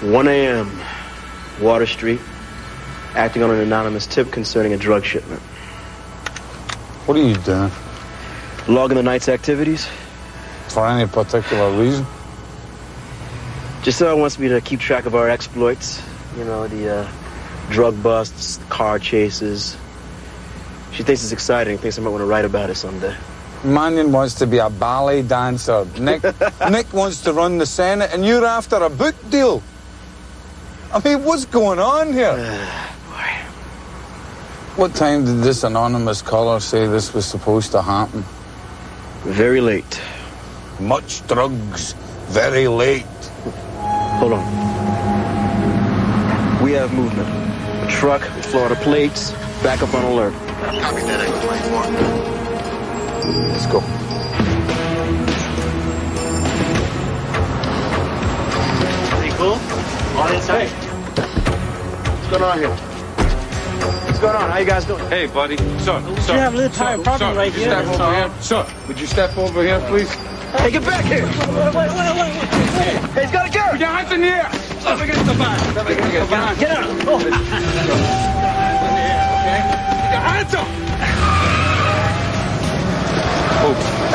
1 a.m., Water Street, acting on an anonymous tip concerning a drug shipment. What are you doing? Logging the night's activities. For any particular reason? Giselle wants me to keep track of our exploits. You know, the drug busts, car chases. She thinks it's exciting, thinks I might want to write about it someday. Mannion wants to be a ballet dancer. Nick wants to run the Senate, and you're after a book deal. I mean, what's going on here? Boy. What time did this anonymous caller say this was supposed to happen? Very late. Much drugs, very late. Hold on. We have movement. A truck with Florida plates, backup on alert. Copy that, Echo 24. Let's go. Pretty cool. On inside. What's going on here? What's going on? How you guys doing? Hey, buddy. Sir, You have a little tire problem right here. Step over here. Sir, would you step over here, please? Hey, get back here! Wait. Hey, he's got a gun! Put your hands in the air! Step against the back. Step against the back. Get out. Oh. Okay? Put your hands up!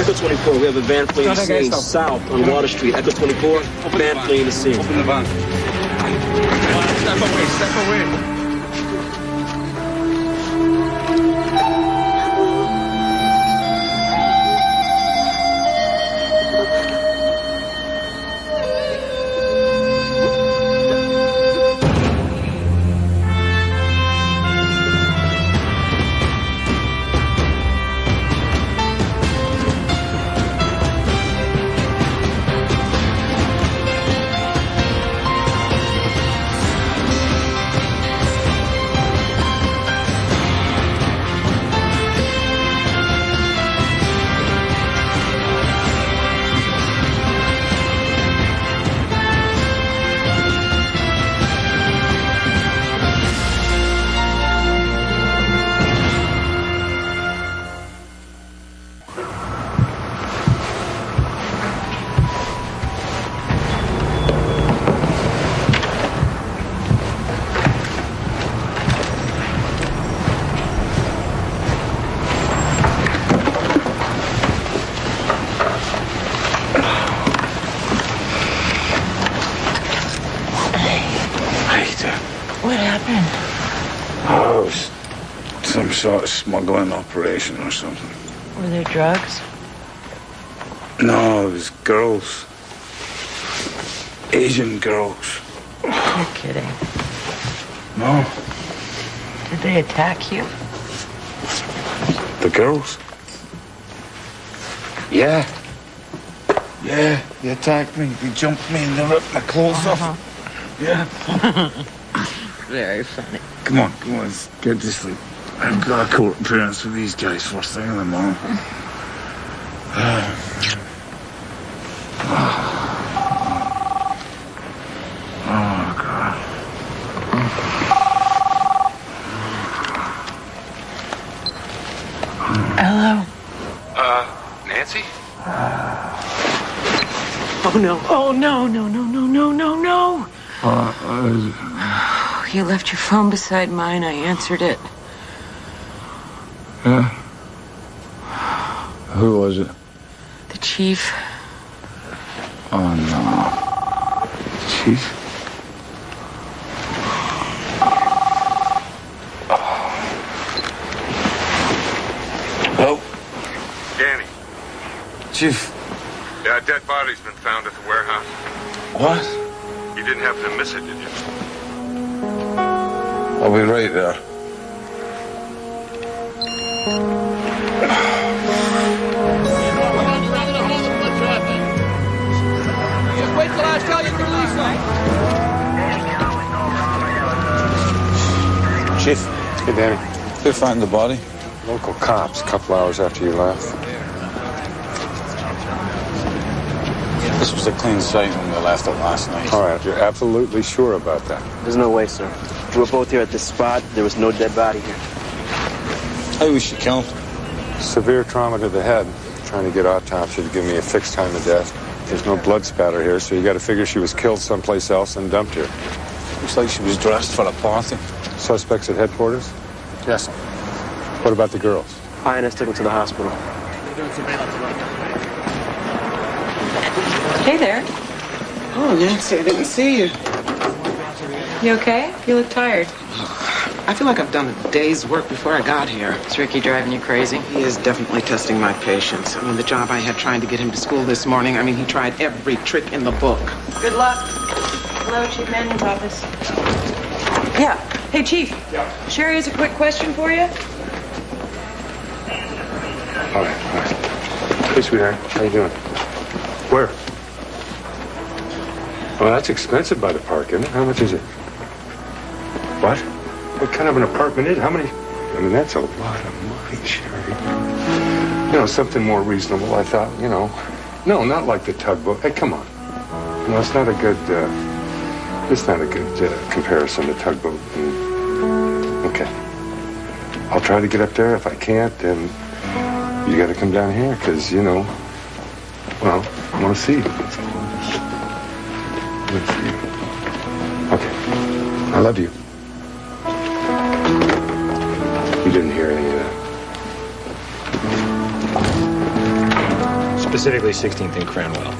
Echo 24, we have a van fleeing the scene south on Water Street. Echo 24, van fleeing the scene. Open the van. Step away, step away. What happened? Oh, it was some sort of smuggling operation or something. Were there drugs? No, it was girls. Asian girls. You're kidding. No, Did they attack you? the girls. Yeah. Yeah, they attacked me. They jumped me and they ripped my clothes off. Yeah. Very funny. Come on, let's get to sleep. I've got a court appearance with these guys first thing in the morning. Oh, God. Hello? Nancy? Oh, no. Oh, no. You left your phone beside mine. I answered it. Yeah? Who was it? The chief. Oh, no. Chief? Hello? Danny. Chief. Yeah, a dead body's been found at the warehouse. What? You didn't happen to miss it, did you? I'll be right there. Just wait till I tell you to release them. Chief, hey, Danny. Who found the body? Local cops, a couple hours after you left. This was a clean sight when we left it last night. All right, you're absolutely sure about that? There's no way, sir. We were both here at this spot. There was no dead body here. How was she killed? Severe trauma to the head. Trying to get autopsy to give me a fixed time of death. There's no blood spatter here, so you got to figure she was killed someplace else and dumped here. Looks like she was dressed for a party. Suspects at headquarters? Yes, sir. What about the girls? INS took them to the hospital. Hey there. Oh, Nancy, I didn't see you. You okay? You look tired. I feel like I've done a day's work before I got here. Is Ricky driving you crazy? He is definitely testing my patience. I mean, the job I had trying to get him to school this morning, I mean, he tried every trick in the book. Good luck. Hello, Chief Manning's office. Yeah. Hey, Chief. Yeah. Sherry has a quick question for you. All right. Hey, sweetheart. How you doing? Where? Well, that's expensive by the park, isn't it? How much is it? What? What kind of an apartment is it? How many? I mean, that's a lot of money, Sherry. You know, something more reasonable, I thought, you know. No, not like the tugboat. Hey, come on. No, it's not a good, comparison to tugboat. Okay. I'll try to get up there. If I can't, then you got to come down here, because, you know, well, I want to see you. Okay. I love you. You didn't hear any of that. Specifically 16th and Cranwell.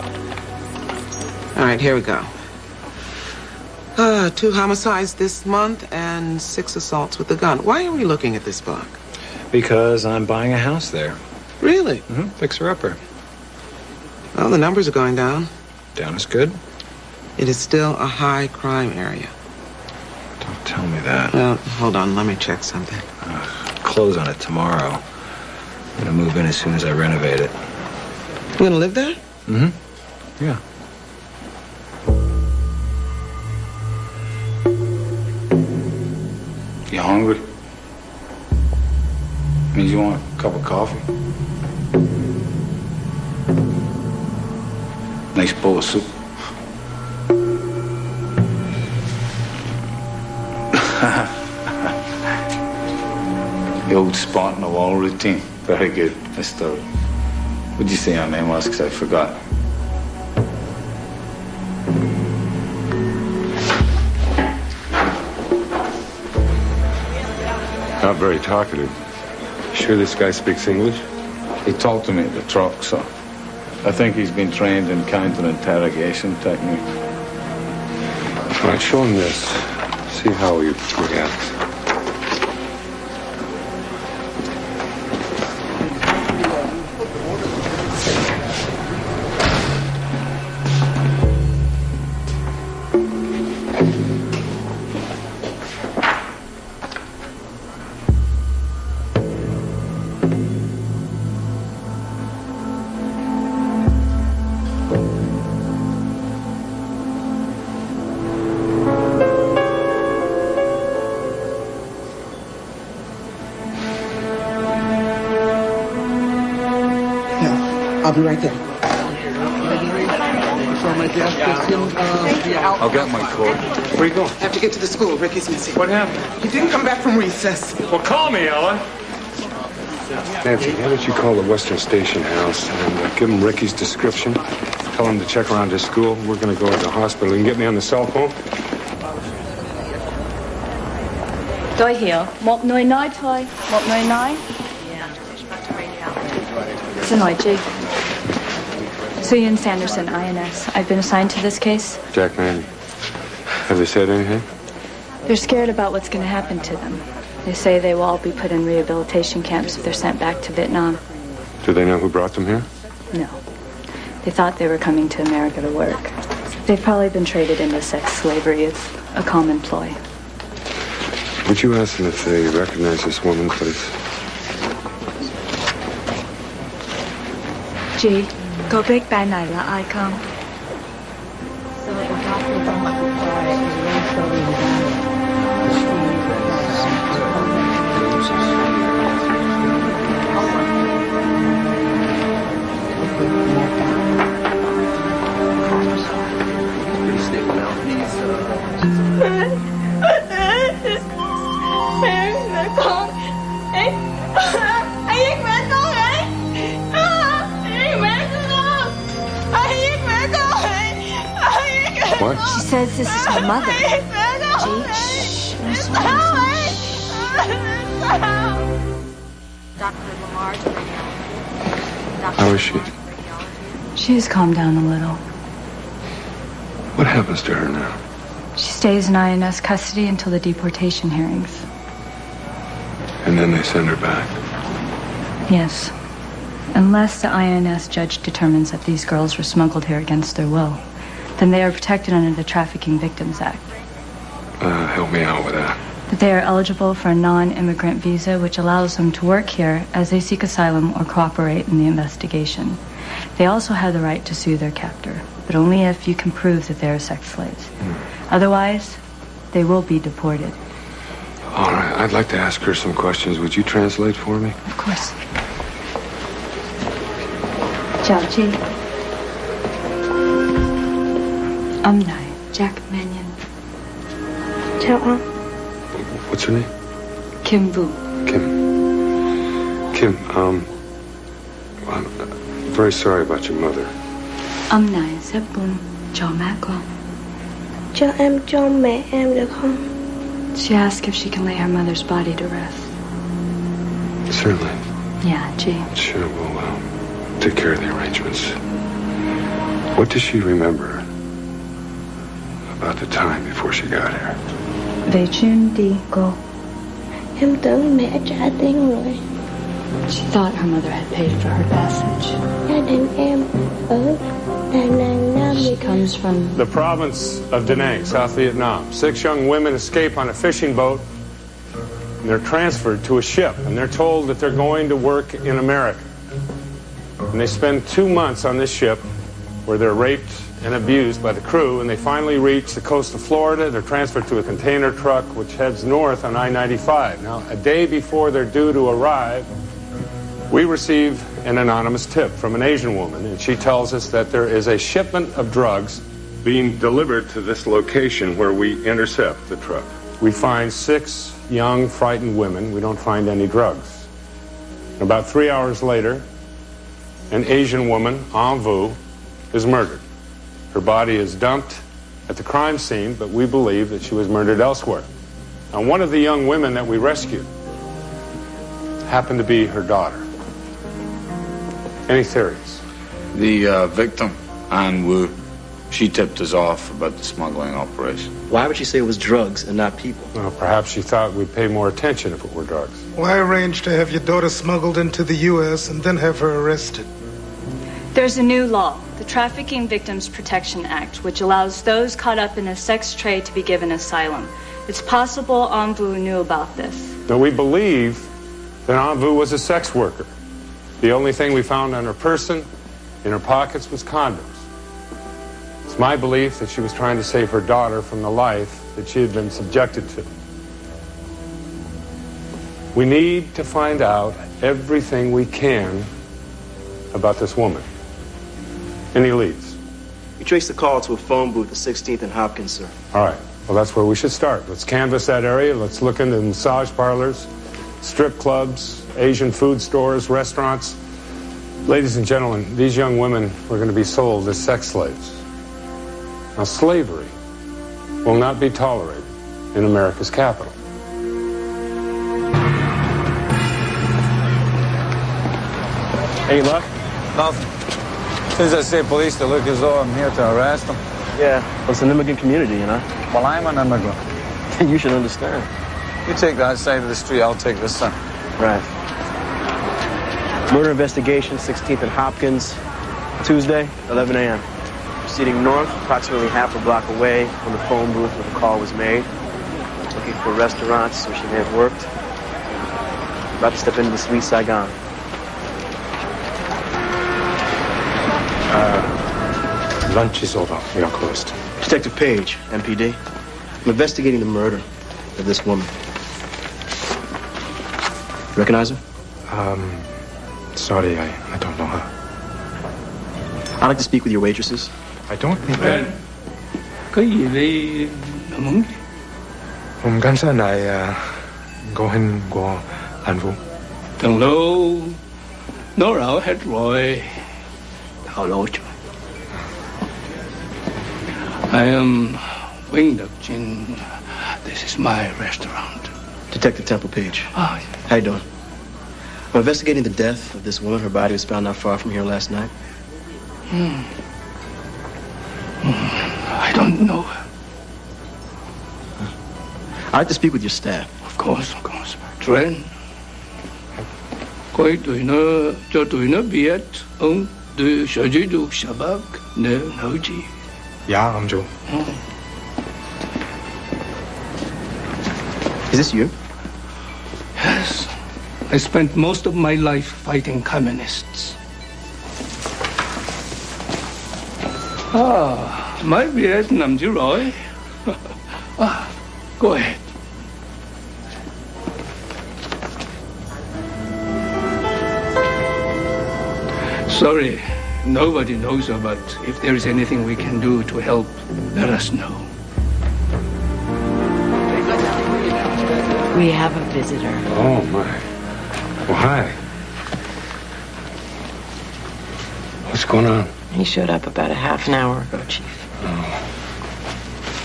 All right, here we go. 2 homicides this month and 6 assaults with a gun. Why are we looking at this book? Because I'm buying a house there. Really? Mm-hmm. Fixer-upper. Well, the numbers are going down. Down is good. It is still a high crime area. Don't tell me that. Well, hold on, let me check something. Close on it tomorrow. I'm gonna move in as soon as I renovate it. You gonna live there? Mm-hmm. Yeah. You hungry? Means you want a cup of coffee? Nice bowl of soup. The old spot in the wall routine. Very good. What'd you say your name was? Because I forgot. Not very talkative. Sure this guy speaks English? He talked to me at the truck, so I think he's been trained in counter-interrogation technique. All right, show him this. See how he reacts. I'll be right there. I'll get my coat. Where you going? I have to get to the school. Ricky's missing. What happened? He didn't come back from recess. Well, call me, Ellen. Nancy, why don't you call the Western Station House and give him Ricky's description? Tell him to check around his school. We're going to go to the hospital. You can get me on the cell phone? Tôi hiểu. Một người nói thôi. Một người nói. Xin hỏi Chief. Suyan Sanderson, INS. I've been assigned to this case. Jack Manning. Have they said anything? They're scared about what's going to happen to them. They say they will all be put in rehabilitation camps if they're sent back to Vietnam. Do they know who brought them here? No. They thought they were coming to America to work. They've probably been traded into sex slavery. It's a common ploy. Would you ask them if they recognize this woman, please? Chị, có biết bạn này là ai không? Anh giết mẹ con. She says this is her mother. Gee, shh. Dr. Lamar's radiologist. How is she? She has calmed down a little. What happens to her now? She stays in INS custody until the deportation hearings. And then they send her back. Yes. Unless the INS judge determines that these girls were smuggled here against their will, then they are protected under the Trafficking Victims Act. Help me out with that. That they are eligible for a non-immigrant visa, which allows them to work here as they seek asylum or cooperate in the investigation. They also have the right to sue their captor, but only if you can prove that they are sex slaves. Otherwise, they will be deported. All right, I'd like to ask her some questions. Would you translate for me? Of course. Chào chị. Này, Jack Mannion. Chào anh. What's her name? Kim Vu. Kim, I'm very sorry about your mother. Này rất buồn cho mẹ con. Cho em cho mẹ em được không? She asked if she can lay her mother's body to rest. Certainly. Yeah, gee. Sure, we'll take care of the arrangements. What does she remember about the time before she got here? Về chuyến đi cô. Em tưởng mẹ trả tiền rồi. She thought her mother had paid for her passage. Gia đình em ở Đà Nẵng, Nam She comes from The province of Da Nang, South Vietnam. 6 young women escape on a fishing boat, and they're transferred to a ship, and they're told that they're going to work in America. And they spend 2 months on this ship where they're raped and abused by the crew, and they finally reach the coast of Florida. They're transferred to a container truck which heads north on I-95. Now, a day before they're due to arrive, we receive an anonymous tip from an Asian woman, and she tells us that there is a shipment of drugs being delivered to this location where we intercept the truck. We find 6 young, frightened women. We don't find any drugs. About 3 hours later, an Asian woman, An Vu, is murdered. Her body is dumped at the crime scene, but we believe that she was murdered elsewhere. Now, one of the young women that we rescued happened to be her daughter. Any theories? The victim, An Wu, she tipped us off about the smuggling operation. Why would she say it was drugs and not people? Well, perhaps she thought we'd pay more attention if it were drugs. Why arrange to have your daughter smuggled into the U.S. and then have her arrested? There's a new law, the Trafficking Victims Protection Act, which allows those caught up in a sex trade to be given asylum. It's possible An Vu knew about this. Now, we believe that An Vu was a sex worker. The only thing we found on her person, in her pockets, was condoms. It's my belief that she was trying to save her daughter from the life that she had been subjected to. We need to find out everything we can about this woman. Any leads? We traced the call to a phone booth at 16th and Hopkins, sir. All right. Well, that's where we should start. Let's canvass that area. Let's look into massage parlors, strip clubs, Asian food stores, restaurants. Ladies and gentlemen, these young women were going to be sold as sex slaves. Now, slavery will not be tolerated in America's capital. Any luck? Nothing. As soon as I say police, they look as though I'm here to arrest them. Yeah, well, it's an immigrant community, you know? Well, I'm an immigrant. You should understand. You take that side of the street, I'll take this side. Right. Murder investigation, 16th and Hopkins, Tuesday, 11 a.m. Proceeding north, approximately half a block away from the phone booth where the call was made. Looking for restaurants where she may have worked. About to step into the sweet Saigon. Lunch is over. We are closed. Detective Page, MPD. I'm investigating the murder of this woman. Recognize her? Sorry, I don't know her. I'd like to speak with your waitresses. I don't think that... Có gì đi muốn gì? Cảnh sát này có hình của An Vu. Thằng Lô nó rõ hết rồi. Thảo lỗi trời. I am Wing Jin. This is my restaurant. Detective Temple Page. Oh, How you doing? I'm investigating the death of this woman. Her body was found not far from here last night. I don't know her. I'd like to speak with your staff. Of course. Trent. Coi tụi nó cho tụi nó biết ông từ sở chỉ được sa bắc nếu nói gì. Yeah, I'm Joe. Is this you? Yes. I spent most of my life fighting communists. Mới biết nằm chứ rồi. Go ahead. Sorry, nobody knows her, but if there is anything we can do to help, let us know. We have a visitor. Oh, my. Well, hi. What's going on? He showed up about a half an hour ago, Chief. Oh.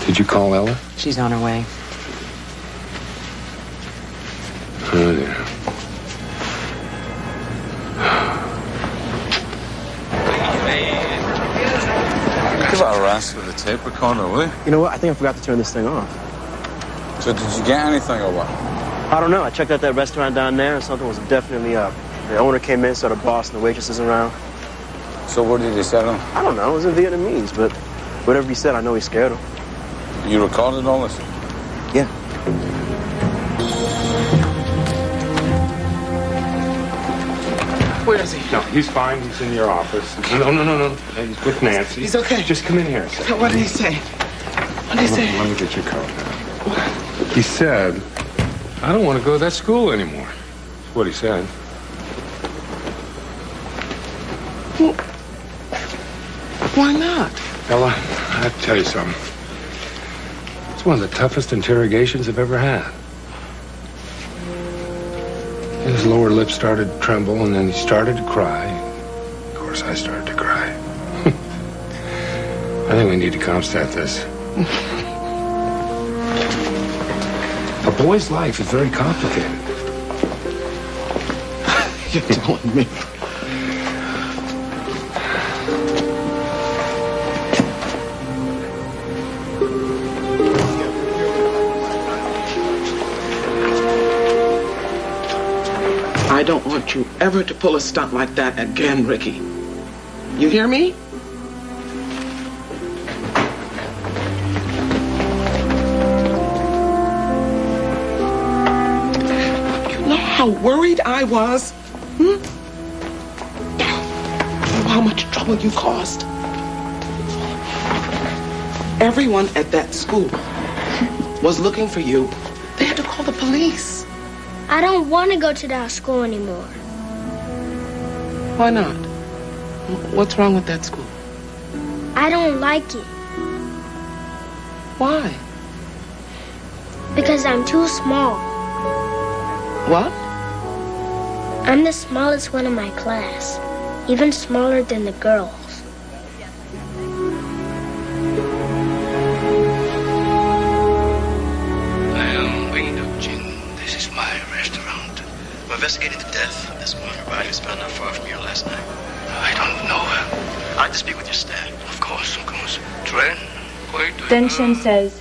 Did you call Ella? She's on her way. Oh, yeah. Give that a rest with the tape recorder, will you? You know what? I think I forgot to turn this thing off. So did you get anything or what? I don't know. I checked out that restaurant down there and something was definitely up. The owner came in, saw the boss and the waitresses around. So what did he say to him? I don't know. It was in Vietnamese, but whatever he said, I know he scared him. You recorded all this? Yeah. Where is he? No, he's fine. He's in your office. No. He's with Nancy. He's okay. Just come in here a second. What did he say? What did he say? Let me get your coat now. He said, I don't want to go to that school anymore. That's what he said. Well, why not? Ella, I'll tell you something. It's one of the toughest interrogations I've ever had. His lower lip started to tremble, and then he started to cry. Of course, I started to cry. I think we need to Comstat this. A boy's life is very complicated. You're telling me. I don't want you ever to pull a stunt like that again, Ricky. You hear me? You know how worried I was? You know how much trouble you caused? Everyone at that school was looking for you. They had to call the police. I don't want to go to that school anymore. Why not? What's wrong with that school? I don't like it. Why? Because I'm too small. What? I'm the smallest one in my class. Even smaller than the girls. Investigating the death of this woman. Her body was found not far from here last night. I don't know her. I'd like to speak with your staff. Of course. Trent. Then Shin says,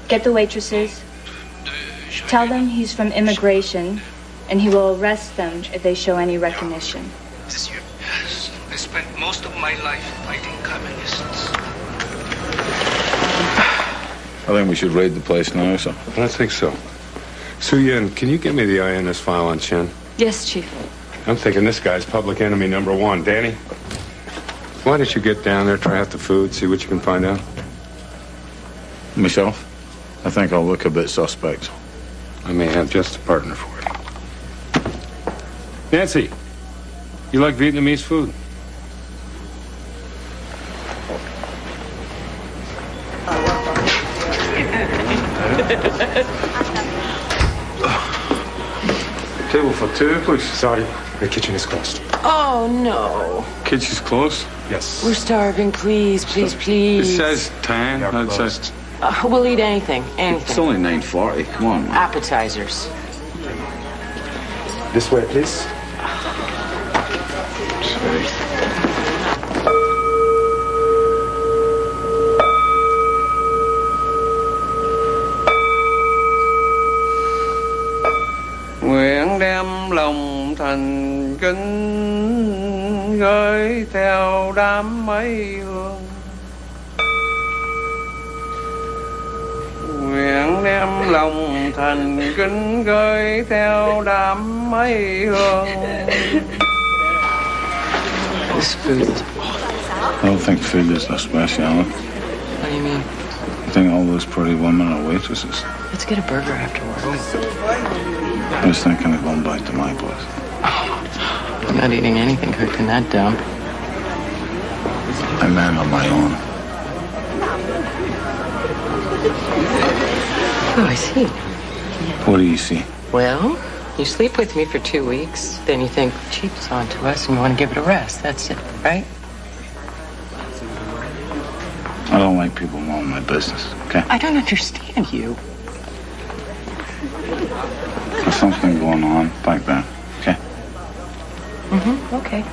get the waitresses, tell them he's from immigration, and he will arrest them if they show any recognition. Is this you? Yes. I spent most of my life fighting communists. I think we should raid the place now, sir. I think so. Su Yin, can you give me the INS file on Chen? Yes, Chief. I'm thinking this guy's public enemy number one. Danny, why don't you get down there, try out the food, see what you can find out? Myself? I think I'll look a bit suspect. I may have just a partner for it. Nancy, you like Vietnamese food? Table for two, please. Sorry, the kitchen is closed. Oh, no. Kitchen's closed? Yes. We're starving. Please, please, please. It says 10. It says... We'll eat anything. It's only 9:40. Come on, man. Appetizers. This way, please. Nguyện đem lòng thành kính gửi theo đám mây hương. Nguyện đem lòng thành kính gửi theo đám mây hương. This food is I don't think food is their speciality. What do you mean? I think all those pretty women are waitresses. Let's get a burger afterwards. I was thinking of going back to my place. I'm not eating anything cooked in that dump. I'm man on my own. Oh, I see. What do you see? Well, you sleep with me for 2 weeks, then you think Chief's on to us and you want to give it a rest. That's it, right? I don't like people knowing my business, okay? I don't understand you. There's something going on back there, okay? Okay.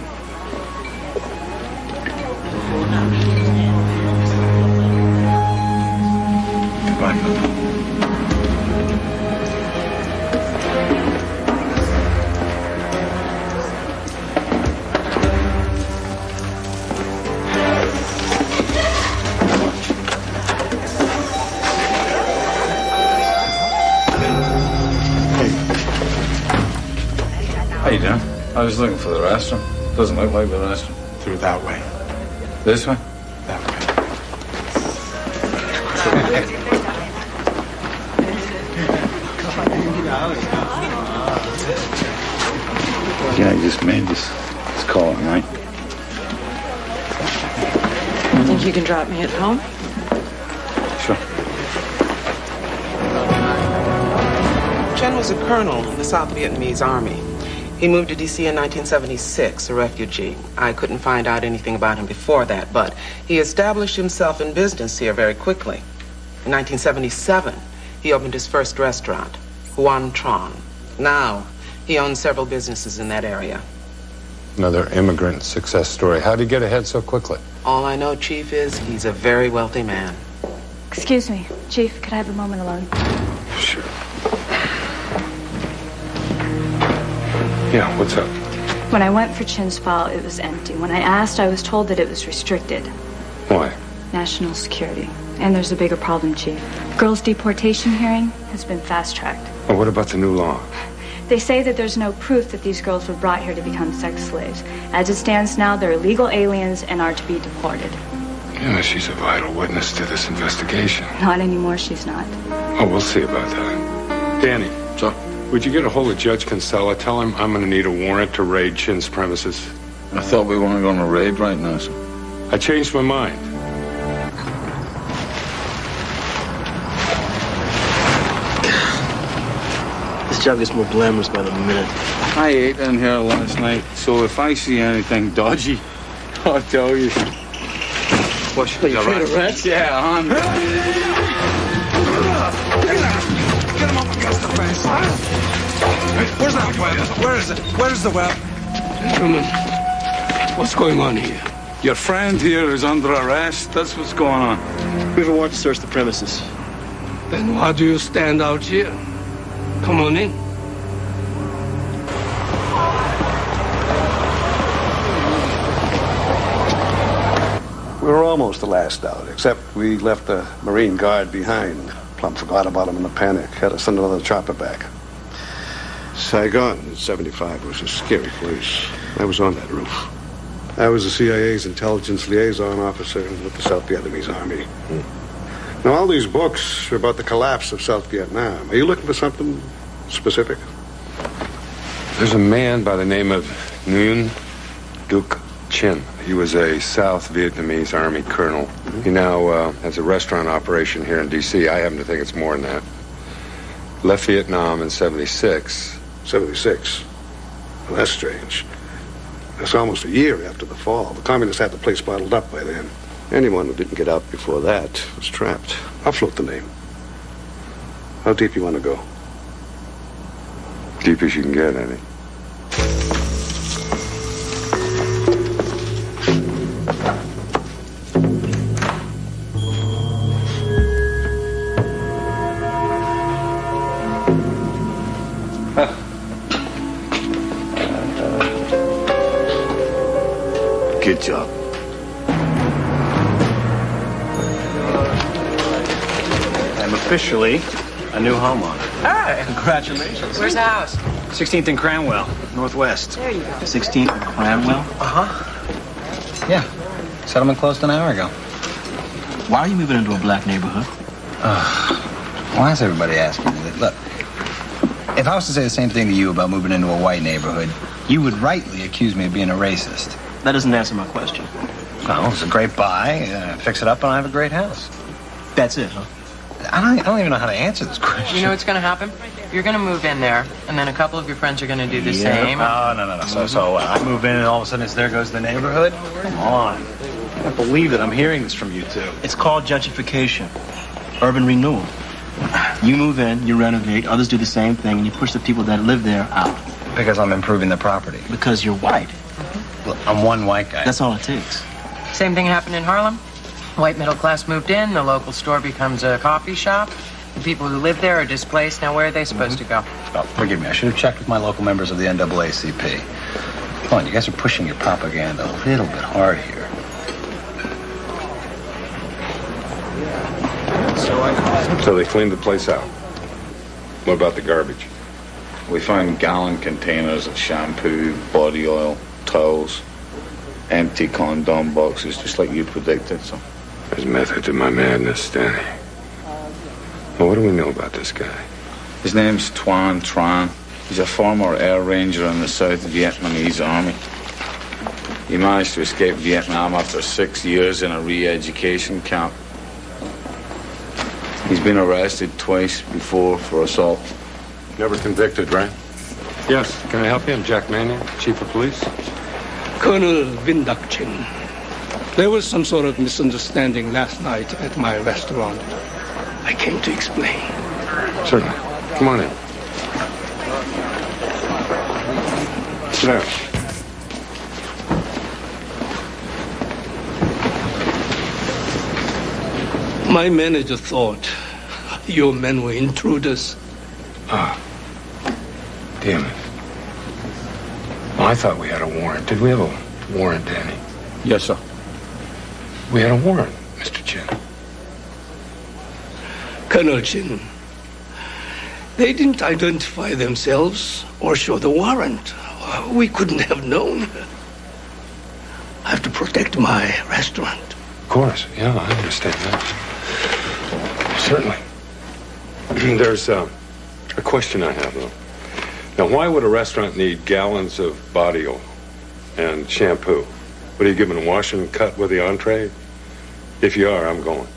Goodbye, Papa. How you doing? I was looking for the restaurant. Doesn't look like the restaurant. Through that way. This way? That way. Yeah, I just made this. Let's call it night. You think you can drop me at home? Sure. Chen was a colonel in the South Vietnamese Army. He moved to D.C. in 1976, a refugee. I couldn't find out anything about him before that, but he established himself in business here very quickly. In 1977, he opened his first restaurant, Huan Tron. Now, he owns several businesses in that area. Another immigrant success story. How'd he get ahead so quickly? All I know, Chief, is he's a very wealthy man. Excuse me, Chief, could I have a moment alone? Sure. Yeah, what's up? When I went for Chin's file, it was empty. When I asked, I was told that it was restricted. Why? National security. And there's a bigger problem, Chief. Girls' deportation hearing has been fast-tracked. Well, what about the new law? They say that there's no proof that these girls were brought here to become sex slaves. As it stands now, they're illegal aliens and are to be deported. Yeah, she's a vital witness to this investigation. Not anymore, she's not. Oh, we'll see about that. Danny. So? Would you get a hold of Judge Kinsella? Tell him I'm going to need a warrant to raid Chin's premises. I thought we weren't going to raid right now, sir. I changed my mind. This job gets more glamorous by the minute. I ate in here last night, so if I see anything dodgy, I'll tell you. What, you afraid of rats? Yeah, I'm... Get him up against the fence. Where's that web? Where is it? Where's the web? Gentlemen, what's going on here? Your friend here is under arrest. That's what's going on. We have a warrant to search the premises. Then why do you stand out here? Come on in. We were almost the last out, except we left the Marine Guard behind. Plumb forgot about him in the panic. Had to send another chopper back. Saigon in 75 was a scary place. I was on that roof. I was the CIA's intelligence liaison officer with the South Vietnamese Army. Now, all these books are about the collapse of South Vietnam. Are you looking for something specific? There's a man by the name of Nguyen Duc Chin. He was a South Vietnamese Army colonel. He now has a restaurant operation here in D.C. I happen to think it's more than that. Left Vietnam in 76. 76? Well, that's strange. That's almost a year after the fall. The communists had the place bottled up by then. Anyone who didn't get out before that was trapped. I'll float the name. How deep you want to go? Deep as you can get, Eddie. Good job. I'm officially a new homeowner. Hi. Congratulations. Where's the house? 16th and Cranwell, Northwest. There you go. 16th and Cranwell? Uh-huh. Yeah. Settlement closed an hour ago. Why are you moving into a black neighborhood? Why is everybody asking me that? Look, if I was to say the same thing to you about moving into a white neighborhood, you would rightly accuse me of being a racist. That doesn't answer my question. Oh, it's a great buy. Fix it up and I have a great house. That's it, huh? I don't even know how to answer this question. You know what's going to happen? You're going to move in there, and then a couple of your friends are going to do the same. Oh, no. So I move in and all of a sudden there goes the neighborhood? Come on. I can't believe that I'm hearing this from you two. It's called gentrification. Urban renewal. You move in, you renovate, others do the same thing, and you push the people that live there out. Because I'm improving the property. Because you're white. Well, I'm one white guy. That's all it takes. Same thing happened in Harlem. White middle class moved in, the local store becomes a coffee shop. The people who live there are displaced. Now, where are they supposed to go? Oh, forgive me. I should have checked with my local members of the NAACP. Come on, you guys are pushing your propaganda a little bit hard here. So they cleaned the place out. What about the garbage? We found gallon containers of shampoo, body oil, towels, empty condom boxes, just like you predicted. So There's method to my madness, Danny. Well, what do we know about this guy? his name's Tuan Tran. He's a former air ranger in the South Vietnamese Army. He managed to escape Vietnam after 6 years in a re-education camp. He's been arrested twice before for assault. Never convicted, right? Yes. Can I help you? I'm Jack Manning, Chief of Police. Colonel Vindak Chin, there was some sort of misunderstanding last night at my restaurant. I came to explain. Certainly. Come on in. Sit down. My manager thought your men were intruders. Ah. Damn it. Well, I thought we had a warrant. Did we have a warrant, Danny? Yes, sir. We had a warrant, Mr. Chin. Colonel Chin, they didn't identify themselves or show the warrant. We couldn't have known. I have to protect my restaurant. Of course. Yeah, I understand that. Certainly. There's a question I have, though. Now, why would a restaurant need gallons of body oil and shampoo? What, are you giving a wash and cut with the entree? If you are, I'm going.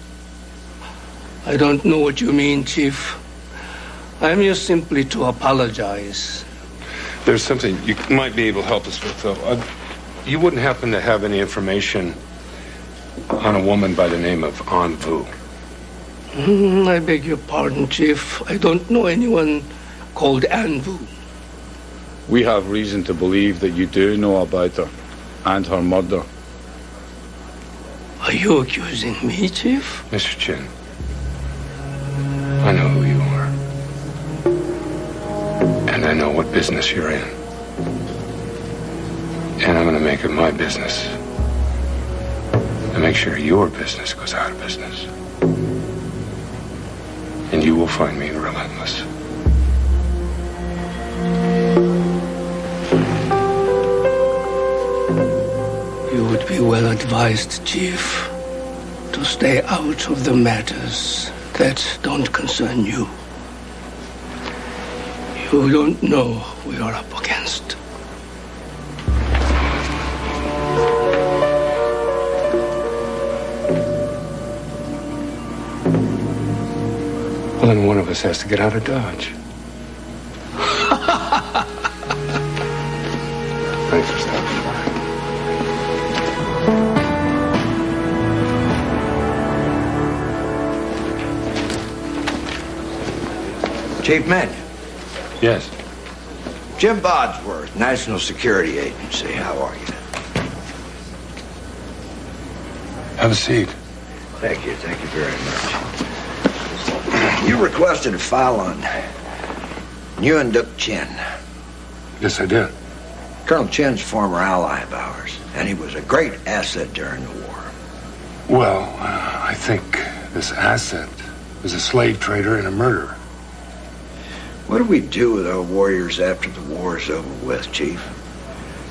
I don't know what you mean, Chief. I'm here simply to apologize. There's something you might be able to help us with, though. You wouldn't happen to have any information on a woman by the name of An Vu? I beg your pardon, Chief. I don't know anyone called An Vu. We have reason to believe that you do know about her and her murder. Are you accusing me, Chief? Mr. Chin, I know who you are. And I know what business you're in. And I'm going to make it my business to make sure your business goes out of business. And you will find me relentless. You would be well advised, Chief, to stay out of the matters that don't concern you. You don't know who you're up against. Well, then one of us has to get out of Dodge. Thanks for stopping by. Chief Mint. Yes. Jim Bodsworth, National Security Agency. How are you? Have a seat. Thank you very much. You requested a file on Nguyen Duc Chin. Yes, I did. Colonel Chin's former ally of ours, and he was a great asset during the war. Well, I think this asset is a slave trader and a murderer. What do we do with our warriors after the war is over with, Chief?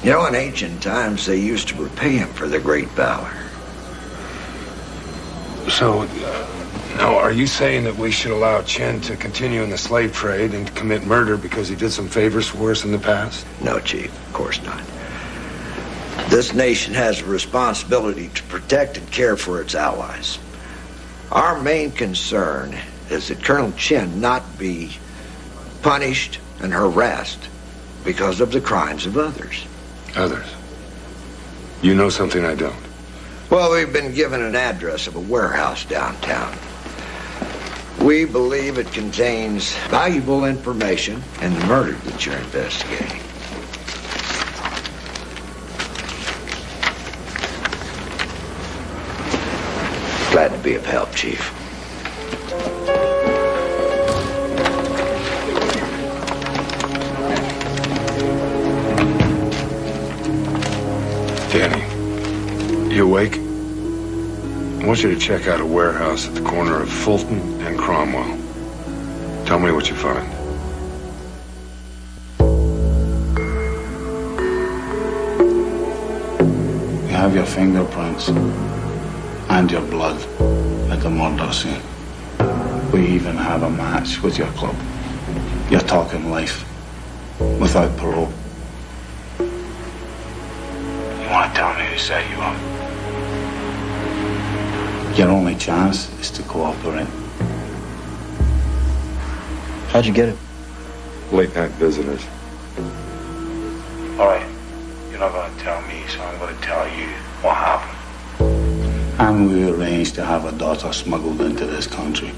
You know, in ancient times, they used to repay him for their great valor. So, now, are you saying that we should allow Chen to continue in the slave trade and commit murder because he did some favors for us in the past? No, Chief, of course not. This nation has a responsibility to protect and care for its allies. Our main concern is that Colonel Chen not be punished and harassed because of the crimes of others. Others? You know something I don't. Well, we've been given an address of a warehouse downtown. We believe it contains valuable information in the murder that you're investigating. Glad to be of help, Chief. Danny, you awake? I want you to check out a warehouse at the corner of Fulton and Cromwell. Tell me what you find. We have your fingerprints and your blood at the murder scene. We even have a match with your club. You're talking life without parole. You want to tell me who set you up? Your only chance is to cooperate. How'd you get it? Late night visitors. All right, you're not going to tell me, so I'm going to tell you what happened. And we arranged to have her daughter smuggled into this country.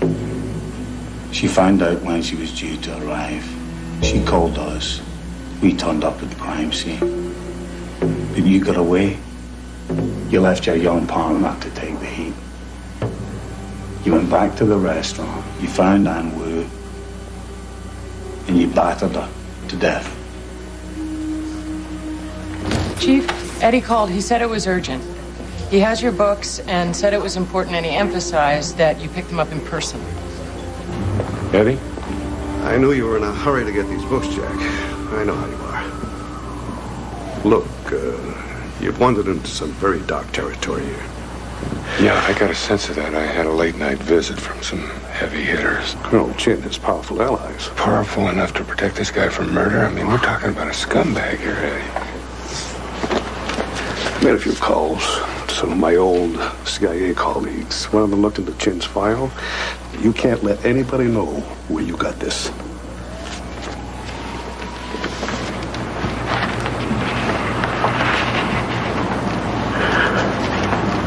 She found out when she was due to arrive. She called us. We turned up at the crime scene. But you got away. You left your young partner to take the heat. You went back to the restaurant. You found Anne Wu. And you battered her to death. Chief, Eddie called. He said it was urgent. He has your books and said it was important, and he emphasized that you picked them up in person. Eddie? I knew you were in a hurry to get these books, Jack. I know how you are. Look, you've wandered into some very dark territory here. Yeah, I got a sense of that. I had a late night visit from some heavy hitters. Colonel Chin has powerful allies. Powerful enough to protect this guy from murder? I mean, we're talking about a scumbag here, Eddie. I made a few calls to some of my old CIA colleagues. One of them looked into Chin's file. You can't let anybody know where you got this.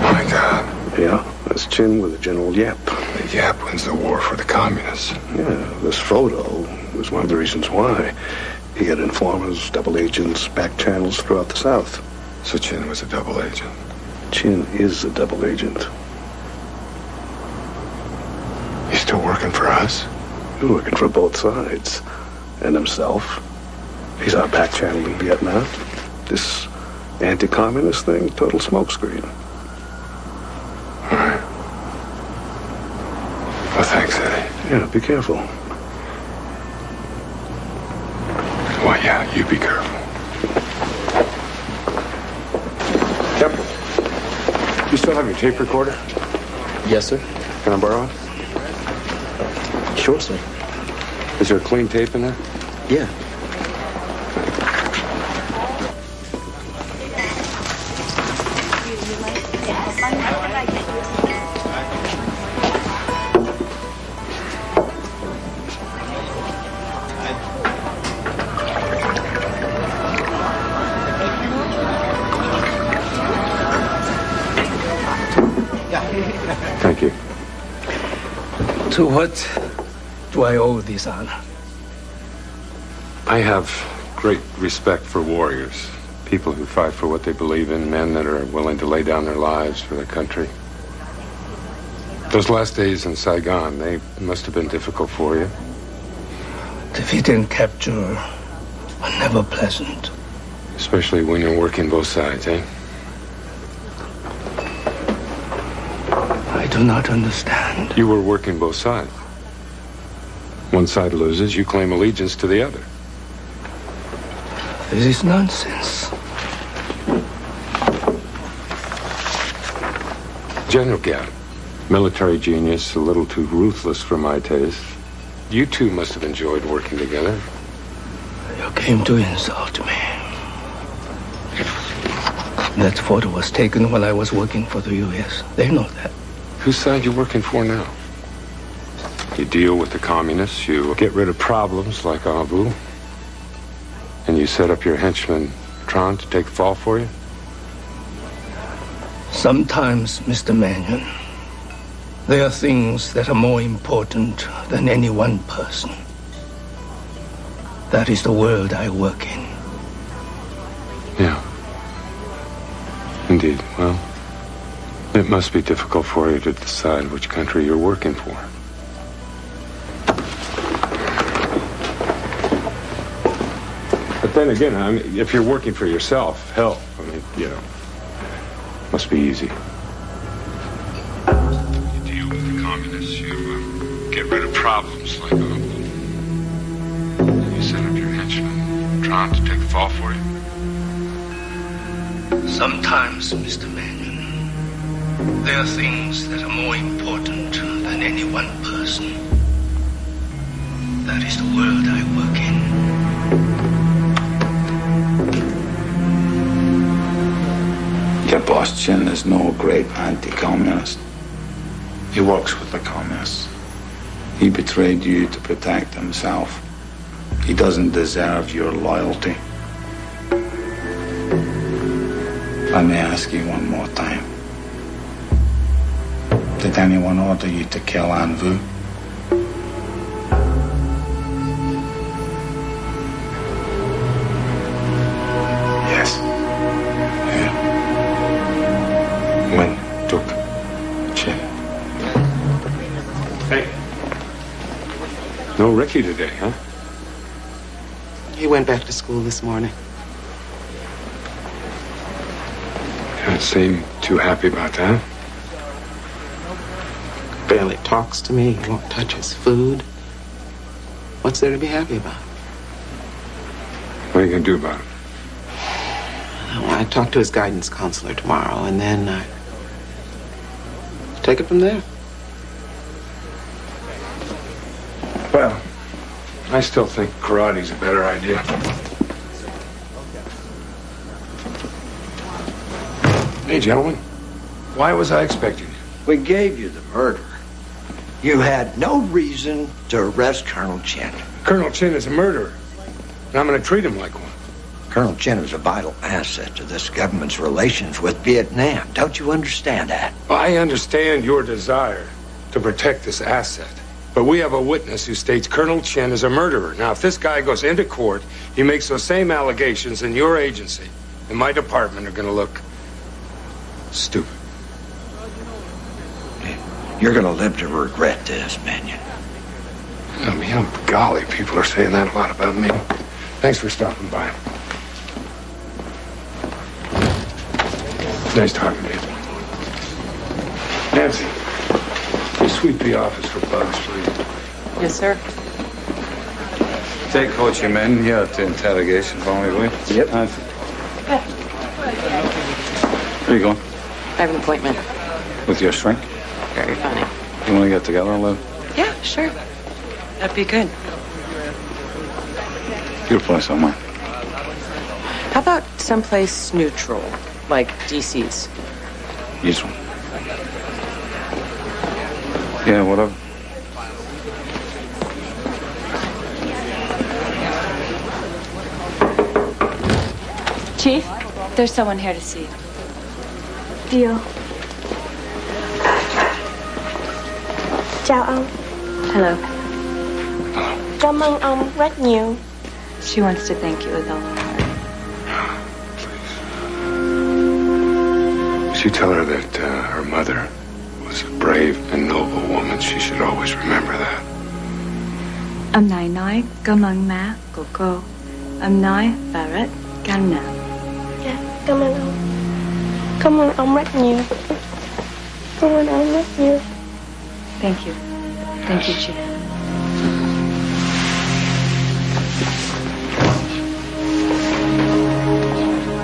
My God. Yeah, that's Chin with a General Yap. The Yap wins the war for the communists. Yeah, this photo was one of the reasons why. He had informers, double agents, back channels throughout the South. So Chin was a double agent. Chin is a double agent. He's still working for us? He's working for both sides. And himself. He's our back channel in Vietnam. This anti-communist thing, total smokescreen. All right. Well, thanks, Eddie. Yeah, be careful. Well, yeah, you be careful. Temple, you still have your tape recorder? Yes, sir. Can I borrow it? Sure, sir. Is there a clean tape in there? Yeah. Thank you. To what do I owe this honor? I have great respect for warriors, people who fight for what they believe in, men that are willing to lay down their lives for their country. Those last days in Saigon, they must have been difficult for you. Defeat and capture are never pleasant. Especially when you're working both sides, eh? I do not understand. You were working both sides. One side loses, you claim allegiance to the other. This is nonsense. General Gabb, military genius, a little too ruthless for my taste. You two must have enjoyed working together. You came to insult me. That photo was taken while I was working for the U.S. They know that. Whose side you working for now? You deal with the communists, you get rid of problems like Abu, and you set up your henchman, Tron, to take the fall for you? Sometimes, Mr. Mannion, there are things that are more important than any one person. That is the world I work in. Yeah. Indeed. Well, it must be difficult for you to decide which country you're working for. But then again, I mean, if you're working for yourself, hell, I mean, you know, must be easy. You deal with the communists, you get rid of problems like Abu. And you set up your henchman, Tron, to take the fall for you? Sometimes, Mr. Mannion, there are things that are more important than any one person. That is the world I work in. Your boss Chin is no great anti-communist. He works with the communists. He betrayed you to protect himself. He doesn't deserve your loyalty. Let me ask you one more time. Did anyone order you to kill An Vu? Yes. Yeah. When took Chin? Hey. No Ricky today, huh? He went back to school this morning. You don't seem too happy about that. Barely talks to me. He won't touch his food. What's there to be happy about? What are you going to do about it? I talk to his guidance counselor tomorrow, and then take it from there. Well, I still think karate's a better idea. Hey, gentlemen. Why was I expecting you? We gave you the murder. You had no reason to arrest Colonel Chin. Colonel Chin is a murderer, and I'm going to treat him like one. Colonel Chin is a vital asset to this government's relations with Vietnam. Don't you understand that? I understand your desire to protect this asset, but we have a witness who states Colonel Chin is a murderer. Now, if this guy goes into court, he makes those same allegations, and your agency and my department are going to look stupid. You're going to live to regret this, Mannion. I mean, golly, people are saying that a lot about me. Thanks for stopping by. Nice talking to you. Nancy, please sweep the office for Bugs, please. Yes, sir. Take Ho Chi Minh here to interrogation for me, will you? Yep. Where you going? I have an appointment. With your shrink? Very funny. You want to get together a little? Yeah, sure. That'd be good. Your place, on mine. How about someplace neutral, like DC's? This one. Yeah, whatever. Chief, there's someone here to see you. Deal. Chào ông. Hello. Cảm ơn ông rất nhiều. She wants to thank you with all her heart. She tell her that her mother was a brave and noble woman. She should always remember that. Ông này nói cảm ơn má của cô. Ông nói và rất cảm ơn. Dạ, cảm ơn ông. Cảm ơn ông rất nhiều. Cảm ơn ông rất nhiều. Thank you. Thank you, Chief.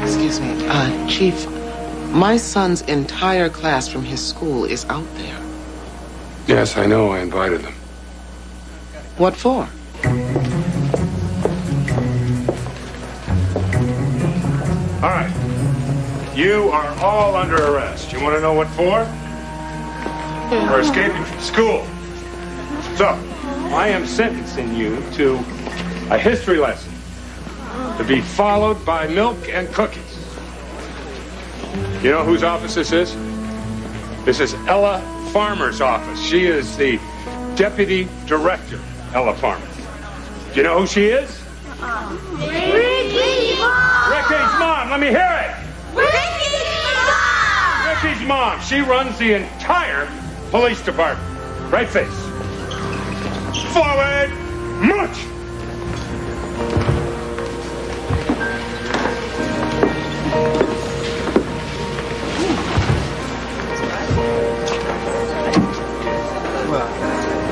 Excuse me, Chief. My son's entire class from his school is out there. Yes, I know. I invited them. What for? All right. You are all under arrest. You want to know what for? For escaping from school. So, I am sentencing you to a history lesson to be followed by milk and cookies. You know whose office this is? This is Ella Farmer's office. She is the deputy director, Ella Farmer. Do you know who she is? Ricky's mom! Ricky's mom! Let me hear it! Ricky's mom! Ricky's mom. She runs the entire police department. Right face. Forward! March!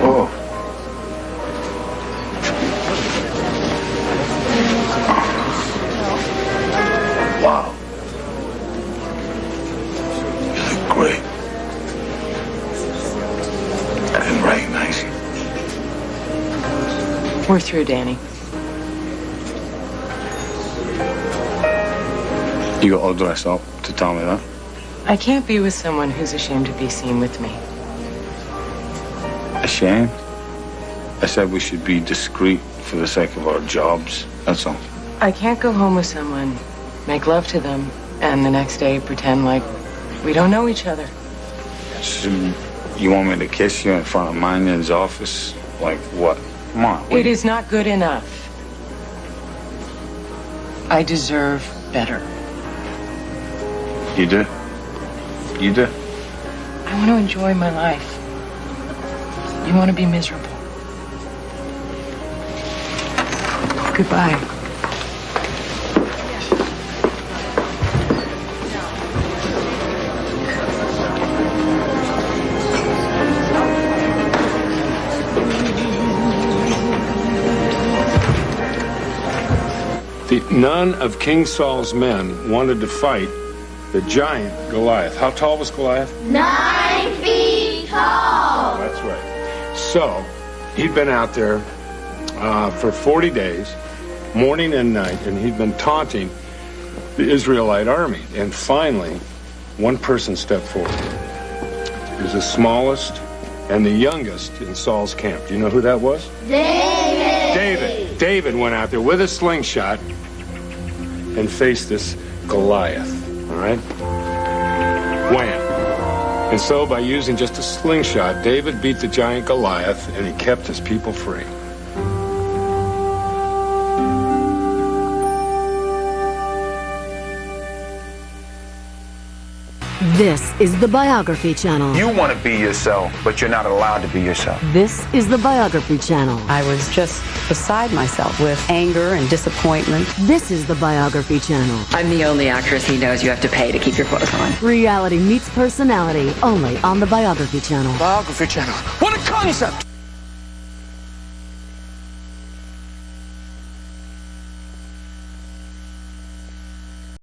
Oh. Wow. You look great. I didn't recognize you. We're through, Danny. You got all dressed up to tell me that? I can't be with someone who's ashamed to be seen with me. Ashamed? I said we should be discreet for the sake of our jobs. That's all. I can't go home with someone, make love to them, and the next day pretend like we don't know each other. So you want me to kiss you in front of Mannion's office? Like what? Come on. It is not good enough. I deserve better. You do? You do? I want to enjoy my life. You want to be miserable. Goodbye. None of King Saul's men wanted to fight the giant Goliath. How tall was Goliath? 9 feet tall. That's right. So, he'd been out there for 40 days, morning and night, and he'd been taunting the Israelite army. And finally, one person stepped forward. He was the smallest and the youngest in Saul's camp. Do you know who that was? David. David went out there with a slingshot and faced this Goliath, all right? Wham. And so by using just a slingshot, David beat the giant Goliath and he kept his people free. This is the Biography Channel. You want to be yourself, but you're not allowed to be yourself. This is the Biography Channel. I was just beside myself with anger and disappointment. This is the Biography Channel. I'm the only actress he knows you have to pay to keep your clothes on. Reality meets personality, only on the Biography Channel. Biography Channel. What a concept!